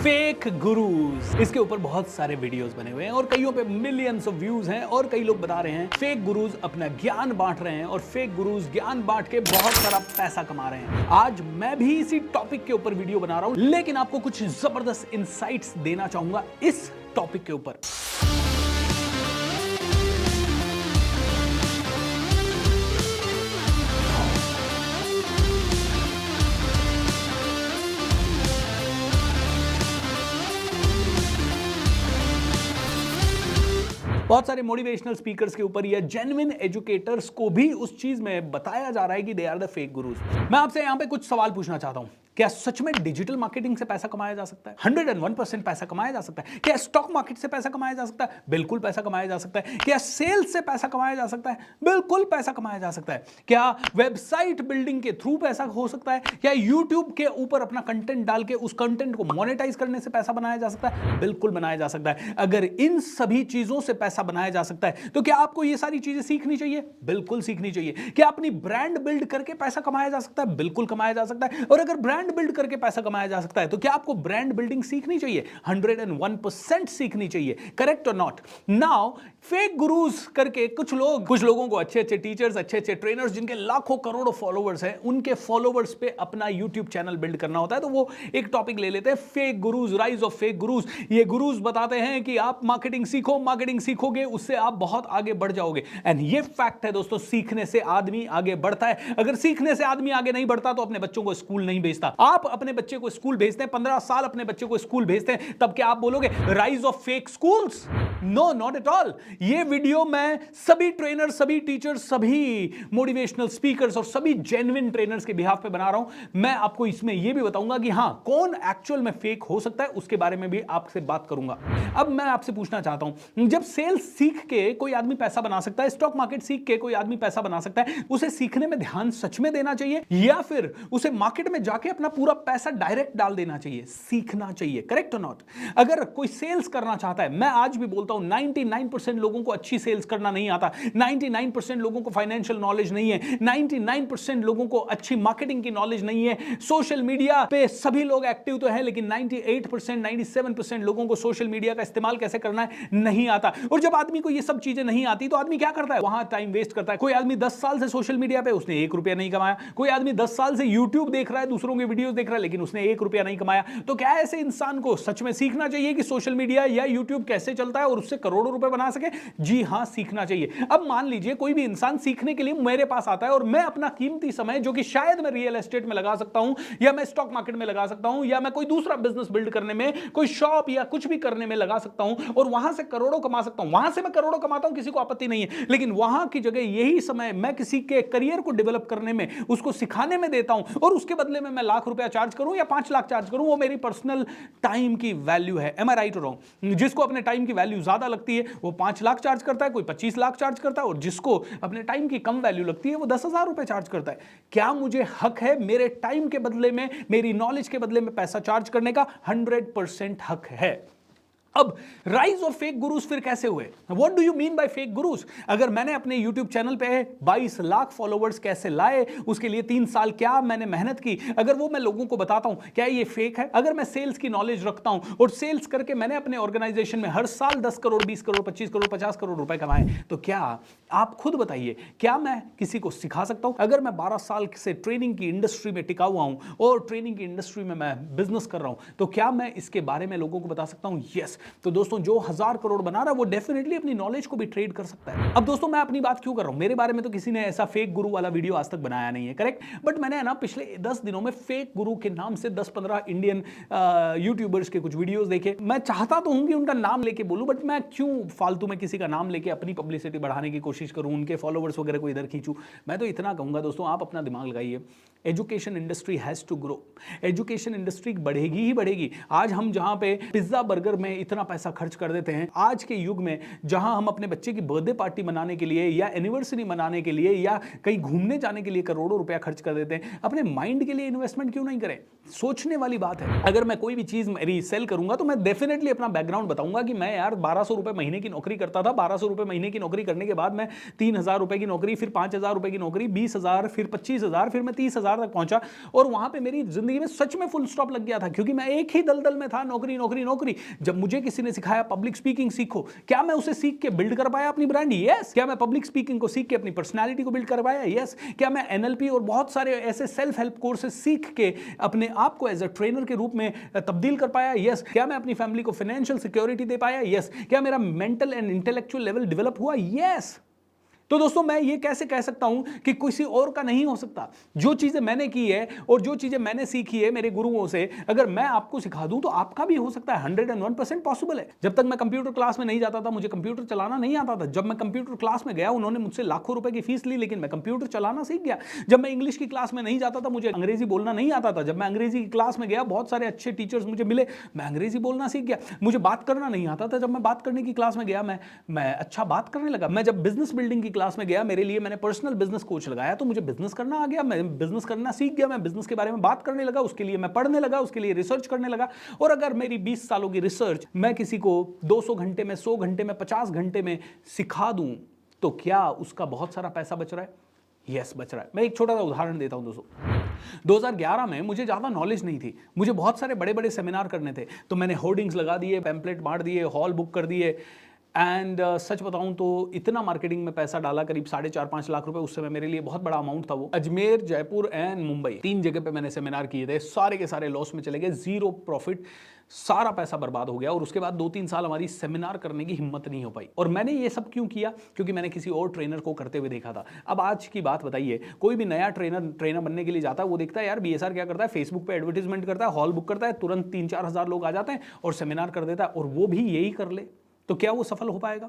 Fake gurus, इसके ऊपर बहुत सारे वीडियोस बने हुए हैं और कईयों पे मिलियंस ऑफ व्यूज हैं और कई लोग बता रहे हैं फेक गुरुज अपना ज्ञान बांट रहे हैं और फेक गुरुज ज्ञान बांट के बहुत सारा पैसा कमा रहे हैं। आज मैं भी इसी टॉपिक के ऊपर वीडियो बना रहा हूं, लेकिन आपको कुछ जबरदस्त इंसाइट्स देना चाहूंगा इस टॉपिक के ऊपर। बहुत सारे मोटिवेशनल स्पीकर्स के ऊपर या जेन्युइन एजुकेटर्स को भी उस चीज में बताया जा रहा है कि they are the fake gurus. मैं आपसे यहां पे कुछ सवाल पूछना चाहता हूं, क्या सच में डिजिटल मार्केटिंग से पैसा कमाया जा सकता है? 101% पैसा कमाया जा सकता है। क्या स्टॉक मार्केट से पैसा कमाया जा सकता है? बिल्कुल पैसा कमाया जा सकता है। क्या सेल्स से पैसा कमाया जा सकता है? बिल्कुल पैसा कमाया जा सकता है। क्या वेबसाइट बिल्डिंग के थ्रू पैसा हो सकता है? क्या यूट्यूब के ऊपर अपना कंटेंट डाल के उस कंटेंट को मोनेटाइज करने से पैसा बनाया जा सकता है? बिल्कुल बनाया जा सकता है। अगर इन सभी चीजों से पैसा बनाया जा सकता है तो क्या आपको ये सारी चीजें सीखनी चाहिए? बिल्कुल सीखनी चाहिए। क्या अपनी ब्रांड बिल्ड करके पैसा कमाया जा सकता है? बिल्कुल कमाया जा सकता है। और अगर ब्रांड बिल्ड करके पैसा कमाया जा सकता है तो क्या आपको ब्रांड बिल्डिंग सीखनी चाहिए? 101% सीखनी चाहिए। करेक्ट और नॉट? नाउ फेक गुरुज करके कुछ लोगों को अच्छे टीचर्स, अच्छे ट्रेनर्स जिनके लाखों करोड़ों फॉलोवर्स हैं, उनके फॉलोवर्स पे अपना यूट्यूब चैनल बिल्ड करना होता है। तो वो एक टॉपिक ले लेते हैं, fake gurus, rise of fake gurus. ये गुरुज बताते हैं कि आप मार्केटिंग सीखो, मार्केटिंग सीखोगे उससे आप बहुत आगे बढ़ जाओगे। एंड ये फैक्ट है दोस्तों, सीखने से आदमी आगे बढ़ता है। अगर सीखने से आदमी आगे नहीं बढ़ता तो अपने बच्चों को स्कूल नहीं भेजता। आप अपने बच्चे को स्कूल भेजते हैं, 15 साल अपने बच्चे को स्कूल भेजते हैं, तब क्या आप बोलोगे rise of fake schools? No, not at all. ये वीडियो मैं सभी ट्रेनर, सभी टीचर्स, सभी मोटिवेशनल स्पीकर्स और सभी जेन्युइन ट्रेनर्स के बिहाफ पे बना रहा हूं। मैं आपको इसमें यह भी बताऊंगा कि हां, कौन एक्चुअल में फेक हो सकता है, उसके बारे में भी आपसे बात करूंगा। अब मैं आपसे पूछना चाहता हूं, जब सेल्स सीख के कोई आदमी पैसा बना सकता है, स्टॉक मार्केट सीख के कोई आदमी पैसा बना सकता है, उसे सीखने में ध्यान सच में देना चाहिए या फिर उसे मार्केट में जाके अपना पूरा पैसा डायरेक्ट डाल देना चाहिए? सीखना चाहिए। करेक्ट और नॉट? अगर कोई सेल्स करना चाहता है, मैं आज भी बोलता हूं 99% लोगों को अच्छी सेल्स करना नहीं आता, 99% लोगों को फाइनेंशियल नॉलेज नहीं है, 99% लोगों को अच्छी मार्केटिंग की नॉलेज नहीं है। सोशल मीडिया पे सभी लोग एक्टिव तो है, लेकिन 98%, 97% लोगों को सोशल मीडिया का इस्तेमाल कैसे करना है नहीं आता। और जब आदमी को ये सब चीजें नहीं आती तो आदमी क्या करता है? वहां टाइम वेस्ट करता है। कोई आदमी 10 साल से सोशल मीडिया पे, उसने 1 रुपया नहीं कमाया। कोई आदमी 10 साल से यूट्यूब देख रहा है, दूसरों के वीडियोस देख रहा है, लेकिन उसने 1 रुपया नहीं कमाया। तो क्या ऐसे इंसान को सच में सीखना चाहिए कि सोशल मीडिया या यूट्यूब कैसे चलता है और उससे करोड़ों रुपए बना सके? जी हां, सीखना चाहिए। अब मान लीजिए कोई भी इंसान सीखने के लिए मेरे पास आता है और मैं अपना कीमती समय, जो कि शायद मैं रियल एस्टेट में लगा सकता हूं या मैं स्टॉक मार्केट में लगा सकता हूं या मैं कोई दूसरा बिजनेस बिल्ड करने में, कोई शॉप या कुछ भी करने में लगा सकता हूं और वहां से करोड़ों कमा सकता हूं। वहां से मैं करोड़ों कमाता हूं, किसी को आपत्ति नहीं है, लेकिन वहां की जगह यही समय मैं किसी के करियर को डेवलप करने में, उसको सिखाने में देता हूं और उसके बदले में मैं लाख रुपया चार्ज करूं या 5 लाख चार्ज करूं, वो मेरी पर्सनल टाइम की वैल्यू है। एम आई राइट और रॉन्ग? जिसको अपने टाइम की वैल्यू ज्यादा लगती है वो 5 लाख चार्ज करता है, कोई 25 लाख चार्ज करता है, और जिसको अपने टाइम की कम वैल्यू लगती है वो 10,000 रुपए चार्ज करता है। क्या मुझे हक है मेरे टाइम के बदले में, मेरी नॉलेज के बदले में पैसा चार्ज करने का? 100% हक है। अब राइज ऑफ फेक गुरुज फिर कैसे हुए? What do you mean by fake gurus? अगर मैंने अपने यूट्यूब चैनल पे 22 लाख फॉलोवर्स कैसे लाए, उसके लिए 3 साल क्या मैंने मेहनत की, अगर वो मैं लोगों को बताता हूं, क्या ये फेक है? अगर मैं सेल्स की नॉलेज रखता हूं और सेल्स करके मैंने अपने ऑर्गेनाइजेशन में हर साल 10 करोड़, 20 करोड़, 25 करोड़, 50 करोड़ रुपए कमाए, तो क्या आप खुद बताइए, क्या मैं किसी को सिखा सकता हूं? अगर मैं 12 साल से ट्रेनिंग की इंडस्ट्री में टिका हुआ हूं और ट्रेनिंग की इंडस्ट्री में मैं बिजनेस कर रहा हूं, तो क्या मैं इसके बारे में लोगों को बता सकता हूं? यस। तो दोस्तों, जो 1000 करोड़ बना रहा है वो डेफिनेटली अपनी नॉलेज को भी ट्रेड कर सकता है। अब दोस्तों, मैं अपनी बात क्यों कर रहा हूं? मेरे बारे में तो किसी ने ऐसा फेक गुरु वाला वीडियो आज तक बनाया नहीं है, करेक्ट? बट मैंने ना पिछले 10 दिनों में फेक गुरु के नाम से 10-15 इंडियन यूट्यूबर्स के कुछ वीडियोस देखे। मैं चाहता तो हूं कि उनका नाम लेके बोलूं, बट मैं क्यों फालतू में किसी का नाम लेके अपनी पब्लिसिटी बढ़ाने की कोशिश करूं, उनके फॉलोवर्स वगैरह को इधर खींचूं। मैं तो इतना कहूंगा दोस्तों, आप अपना दिमाग लगाइए। Education industry has to grow. Education industry बढ़ेगी ही बढ़ेगी। आज हम जहां पे पिज्जा बर्गर में इतना इतना पैसा खर्च कर देते हैं आज के युग में, जहां हम अपने बच्चे की बर्थडे पार्टी मनाने के लिए या एनिवर्सरी मनाने के लिए या कहीं घूमने जाने के लिए करोड़ों रुपया खर्च कर देते हैं। अपने माइंड के लिए इन्वेस्टमेंट क्यों नहीं करें? सोचने वाली बात है। अगर मैं कोई भी चीज मेरी सेल करूंगा तो मैं डेफिनेटली अपना बैकग्राउंड बताऊंगा कि मैं यार 1200 रुपए महीने की नौकरी करता था, 1200 रुपए महीने की नौकरी करने के बाद मैं 3000 रुपए की नौकरी, फिर 5000 रुपए की नौकरी, 20,000, फिर 25,000, फिर मैं 30,000 तक पहुंचा और वहां पे मेरी जिंदगी में सच में फुल स्टॉप लग गया था, क्योंकि मैं एक ही दलदल में था, नौकरी नौकरी नौकरी। जब मुझे किसी ने सिखाया पब्लिक स्पीकिंग सीखो, क्या मैं उसे सीख के बिल्ड कर पाया अपनी ब्रांड? यस। क्या मैं पब्लिक स्पीकिंग को सीख के अपनी पर्सनैलिटी को बिल्ड कर पाया? यस। क्या मैं एनएलपी और बहुत सारे ऐसे सेल्फ हेल्प कोर्सेज सीख के अपने आप को एज अ ट्रेनर के रूप में तब्दील कर पाया? यस। क्या मैं अपनी फैमिली को फाइनेंशियल सिक्योरिटी दे पाया? यस। क्या मेरा mental and intellectual level develop हुआ? यस। तो दोस्तों मैं ये कैसे कह सकता हूं कि किसी और का नहीं हो सकता? जो चीजें मैंने की है और जो चीजें मैंने सीखी है मेरे गुरुओं से, अगर मैं आपको सिखा दूं तो आपका भी हो सकता है। 101% पॉसिबल है। जब तक मैं कंप्यूटर क्लास में नहीं जाता था, मुझे कंप्यूटर चलाना नहीं आता था। जब मैं कंप्यूटर क्लास में गया, उन्होंने मुझसे लाखों रुपए की फीस ली, लेकिन मैं कंप्यूटर चलाना सीख गया। जब मैं इंग्लिश की क्लास में नहीं जाता था, मुझे अंग्रेजी बोलना नहीं आता था। जब मैं अंग्रेजी की क्लास में गया, बहुत सारे अच्छे टीचर्स मुझे मिले, मैं अंग्रेजी बोलना सीख गया। मुझे बात करना नहीं आता था, जब मैं बात करने की क्लास में गया, मैं अच्छा बात करने लगा। मैं जब बिजनेस बिल्डिंग की क्लास में गया, मेरे लिए मैंने पर्सनल बिजनेस कोच लगाया, तो मुझे बिजनेस करना आ गया, मैं बिजनेस करना सीख गया, मैं बिजनेस के बारे में बात करने लगा, उसके लिए मैं पढ़ने लगा, उसके लिए रिसर्च करने लगा। और अगर मेरी 20 सालों की रिसर्च मैं किसी को 200 घंटे में, 100 घंटे में, 50 घंटे में सिखा दूं, तो क्या उसका बहुत सारा पैसा बच रहा है? यस, बच रहा है। मैं एक छोटा सा उदाहरण देता हूं दोस्तों। 2011 में मुझे ज्यादा नॉलेज नहीं थी, मुझे बहुत सारे बड़े बड़े सेमिनार करने थे, तो मैंने होर्डिंग्स लगा दिए, पैम्पलेट बांट दिए, हॉल बुक कर दिए एंड सच बताऊं तो इतना मार्केटिंग में पैसा डाला, करीब 4.5-5 लाख रुपए। उस समय मेरे लिए बहुत बड़ा अमाउंट था वो। अजमेर, जयपुर एंड मुंबई, 3 जगह पे मैंने सेमिनार किए थे। सारे के सारे लॉस में चले गए, जीरो प्रॉफिट, सारा पैसा बर्बाद हो गया। और उसके बाद 2-3 साल हमारी सेमिनार करने की हिम्मत नहीं हो पाई। और मैंने ये सब क्यों किया? क्योंकि मैंने किसी और ट्रेनर को करते हुए देखा था। अब आज की बात बताइए, कोई भी नया ट्रेनर बनने के लिए जाता है, वो देखता है यार बीएसआर क्या करता है, फेसबुक पे एडवर्टीजमेंट करता है, हॉल बुक करता है, तुरंत 3-4 हजार लोग आ जाते हैं और सेमिनार कर देता है, और वो भी यही कर ले, तो क्या वो सफल हो पाएगा?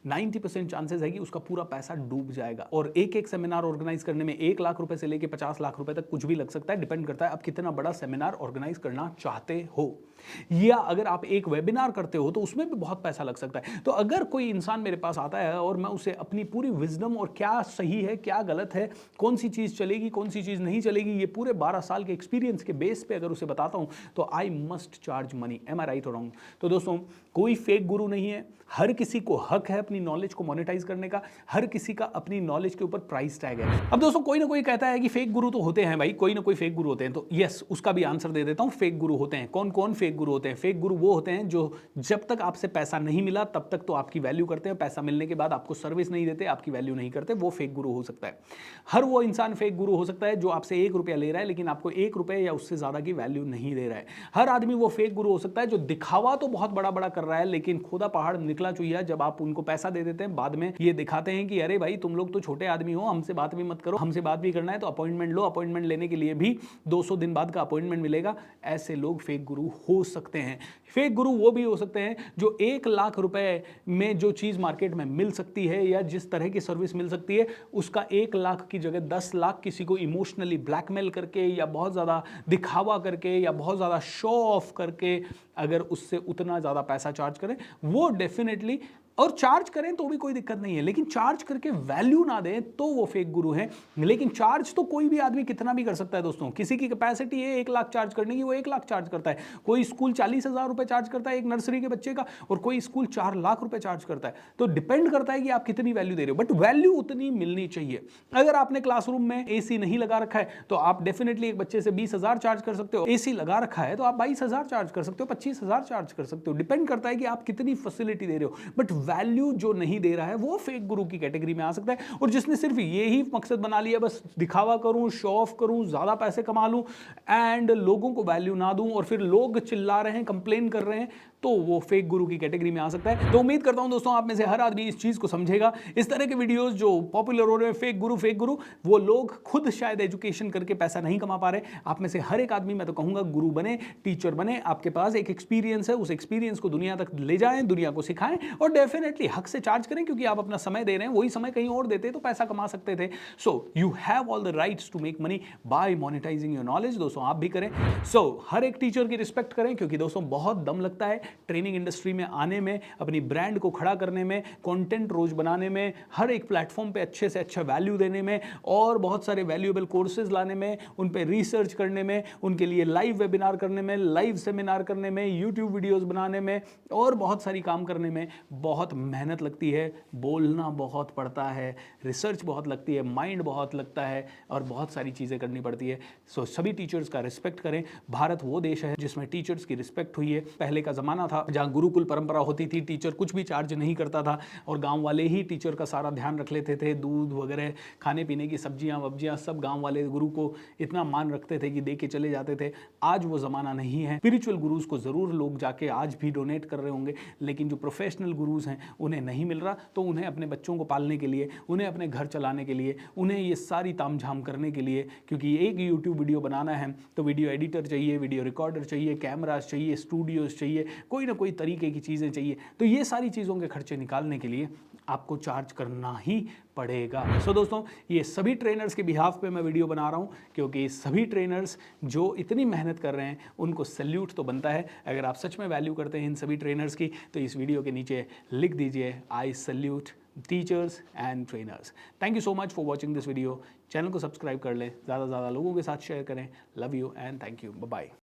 90% चांसेस है कि उसका पूरा पैसा डूब जाएगा। और एक एक सेमिनार ऑर्गेनाइज करने में 1 लाख रुपए से लेके 50 लाख रुपए तक कुछ भी लग सकता है। डिपेंड करता है आप कितना बड़ा सेमिनार ऑर्गेनाइज करना चाहते हो, या अगर आप एक वेबिनार करते हो तो उसमें भी बहुत पैसा लग सकता है। तो अगर कोई इंसान मेरे पास आता है और मैं उसे अपनी पूरी विजडम और क्या सही है, क्या गलत है, कौन सी चीज चलेगी, कौन सी चीज नहीं चलेगी, ये पूरे 12 साल के एक्सपीरियंस के बेस पे अगर उसे बताता हूं, तो I must charge money. Am I right और रॉन्ग? तो दोस्तों कोई फेक गुरु नहीं है। हर किसी को हक है अपनी नॉलेज को मोनेटाइज करने का, हर किसी का अपनी नॉलेज के ऊपर प्राइस टैग है। अब दोस्तों कोई ना कोई कहता है कि फेक गुरु तो होते हैं भाई, कोई ना कोई फेक गुरु होते हैं, तो यस, उसका भी आंसर दे देता हूं। फेक गुरु होते हैं। कौन कौन फेक गुरु होते हैं? फेक गुरु वो होते हैं जो जब तक आपसे पैसा नहीं मिला तब तक तो आपकी वैल्यू करते हैं, पैसा मिलने के बाद आपको सर्विस नहीं देते, आपकी वैल्यू नहीं करते, वो फेक गुरु हो सकता है। हर वो इंसान फेक गुरु हो सकता है जो आपसे 1 रुपया ले रहा है लेकिन आपको 1 रुपये या उससे ज्यादा की वैल्यू नहीं दे रहा है। हर आदमी वो फेक गुरु हो सकता है जो दिखावा तो बहुत बड़ा बड़ा कर रहा है, लेकिन खुदा पहाड़ निकला चुहिया। जब आप उनको पैसा दे देते हैं, बाद में ये दिखाते हैं कि अरे भाई तुम लोग तो छोटे आदमी हो, हमसे बात भी मत करो, हमसे बात भी करना है तो अपॉइंटमेंट लो, अपॉइंटमेंट लेने के लिए भी 200 दिन बाद का अपॉइंटमेंट मिलेगा। ऐसे लोग फेक गुरु हो सकते हैं। फेक गुरु वो भी हो सकते हैं जो 1 लाख रुपए में जो चीज मार्केट में मिल सकती है या जिस तरह की सर्विस मिल सकती है, उसका 1 लाख की जगह 10 लाख किसी को इमोशनली ब्लैकमेल करके या बहुत ज्यादा दिखावा करके या बहुत ज्यादा शो ऑफ करके अगर उससे उतना ज्यादा पैसा चार्ज करें, वो डेफिनेटली, और चार्ज करें तो भी कोई दिक्कत नहीं है, लेकिन चार्ज करके वैल्यू ना दें तो वो फेक गुरु हैं। लेकिन चार्ज तो कोई भी आदमी कितना भी कर सकता है दोस्तों। किसी की कैपेसिटी है 1 लाख चार्ज करने की, वो 1 लाख चार्ज करता है। कोई स्कूल 40,000 रुपए चार्ज करता है एक नर्सरी के बच्चे का, और कोई स्कूल 4 लाख रुपए चार्ज करता है। तो डिपेंड करता है कि आप कितनी वैल्यू दे रहे हो, बट वैल्यू उतनी मिलनी चाहिए। अगर आपने क्लासरूम में एसी नहीं लगा रखा है तो आप डेफिनेटली एक बच्चे से 20,000 चार्ज कर सकते हो। एसी लगा रखा है तो आप 22,000 चार्ज कर सकते हो, 25,000 चार्ज कर सकते हो। डिपेंड करता है कि आप कितनी फैसिलिटी दे रहे हो, बट वैल्यू जो नहीं दे रहा है वो फेक गुरु की कैटेगरी में आ सकता है। और जिसने सिर्फ यही मकसद बना लिया, बस दिखावा करूं, शो ऑफ करूं, ज्यादा पैसे कमा लूं एंड लोगों को वैल्यू ना दूं, और फिर लोग चिल्ला रहे हैं, कंप्लेन कर रहे हैं, तो वो फेक गुरु की कैटेगरी में आ सकता है। तो उम्मीद करता हूं दोस्तों आप में से हर आदमी इस चीज को समझेगा। इस तरह के वीडियोस जो पॉपुलर हो रहे हैं, फेक गुरु, वो लोग खुद शायद एजुकेशन करके पैसा नहीं कमा पा रहे। आप में से हर एक आदमी, मैं तो कहूंगा, गुरु बने, टीचर बने। आपके पास एक एक्सपीरियंस है, उस एक्सपीरियंस को दुनिया तक ले जाएं, दुनिया को सिखाएं, और डेफिनेटली हक से चार्ज करें, क्योंकि आप अपना समय दे रहे हैं। वही समय कहीं और देते तो पैसा कमा सकते थे। So you have all the rights to make money by monetising your knowledge. दोस्तों आप भी करें। सो हर एक टीचर की रिस्पेक्ट करें, क्योंकि दोस्तों बहुत दम लगता है ट्रेनिंग इंडस्ट्री में आने में, अपनी ब्रांड को खड़ा करने में, कंटेंट रोज बनाने में, हर एक प्लेटफॉर्म पे अच्छे से अच्छा वैल्यू देने में और बहुत सारे वैल्यूएबल कोर्सेज लाने में, उन पे रिसर्च करने में, उनके लिए लाइव वेबिनार करने में, लाइव सेमिनार करने में, यूट्यूब वीडियोस बनाने में और बहुत सारी काम करने में बहुत मेहनत लगती है, बोलना बहुत पड़ता है, रिसर्च बहुत लगती है, माइंड बहुत लगता है और बहुत सारी चीज़ें करनी पड़ती है। सो सभी टीचर्स का रिस्पेक्ट करें। भारत वो देश है जिसमें टीचर्स की रिस्पेक्ट हुई है। पहले का ज़माना था जहाँ गुरुकुल परंपरा होती थी, टीचर कुछ भी चार्ज नहीं करता था और गाँव वाले ही टीचर का सारा ध्यान रख लेते थे। दूध वगैरह, खाने पीने की सब्जियाँ वब्जियाँ सब गाँव वाले गुरु को इतना मान रखते थे कि दे के चले जाते थे। आज वो ज़माना नहीं है। स्पिरिचुअल गुरुज को ज़रूर लोग जाके आज भी डोनेट कर रहे होंगे, लेकिन जो प्रोफेशनल गुरुज हैं उन्हें नहीं मिल रहा। तो उन्हें अपने बच्चों को पालने के लिए, उन्हें अपने घर चलाने के लिए, उन्हें ये सारी तामझाम करने के लिए, क्योंकि एक यूट्यूब वीडियो बनाना है तो वीडियो एडिटर चाहिए, वीडियो रिकॉर्डर चाहिए, कैमरास चाहिए, स्टूडियोज चाहिए, कोई ना कोई तरीके की चीज़ें चाहिए। तो ये सारी चीज़ों के खर्चे निकालने के लिए आपको चार्ज करना ही पड़ेगा। सो दोस्तों, ये सभी ट्रेनर्स के बिहाफ पे मैं वीडियो बना रहा हूँ, क्योंकि सभी ट्रेनर्स जो इतनी मेहनत कर रहे हैं उनको सैल्यूट तो बनता है। अगर आप सच में वैल्यू करते हैं इन सभी ट्रेनर्स की तो इस वीडियो के नीचे लिख दीजिए, आई salute teachers and trainers. Thank you so much for watching this video. Channel को सब्सक्राइब कर लें, ज़्यादा से ज़्यादा लोगों के साथ शेयर करें। Love you and thank you. Bye bye.